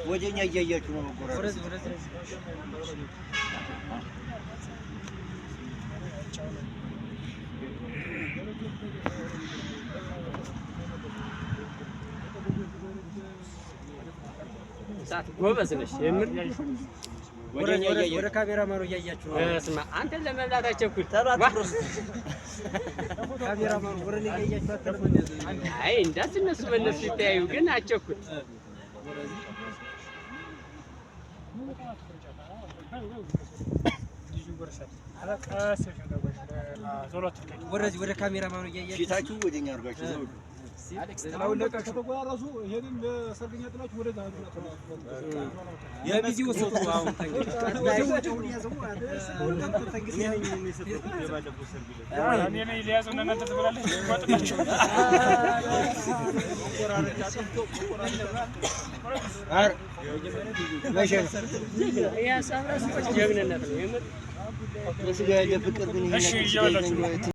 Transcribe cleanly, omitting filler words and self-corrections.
ወደኛ እያያችሁ ነው መቆራረጥ ሳት ጎበዝ ነሽ የምር ወደ ካሜራማኑ እያያችሁ ነው እስማ አንተን ለመብላት አቸኩል ካሜራማኑ ወረኔ እያያችሁ አይ እንዳትነሱ በእነሱ ይታዩ ግን አቸኩል ወደዚህ ወደ ካሜራማኑ እያያችሁ ፊታችሁ ወደኛ አርጋችሁ ነው አሌክስ ተላውለቃችሁ ተቆራረሱ ይሄንን ለሰርገኛ ጥላችሁ ወደዛ የቢዚው ሰው አሁን ታንገ እኔ ነኝ ሊያዙ እናንተ ተበላለች ወጥታችሁ አር ማሻአላ ያ ሳብራስ ጀግንነት ነው የምር ለስጋ የፍቅር ግን እሺ ይያላችሁ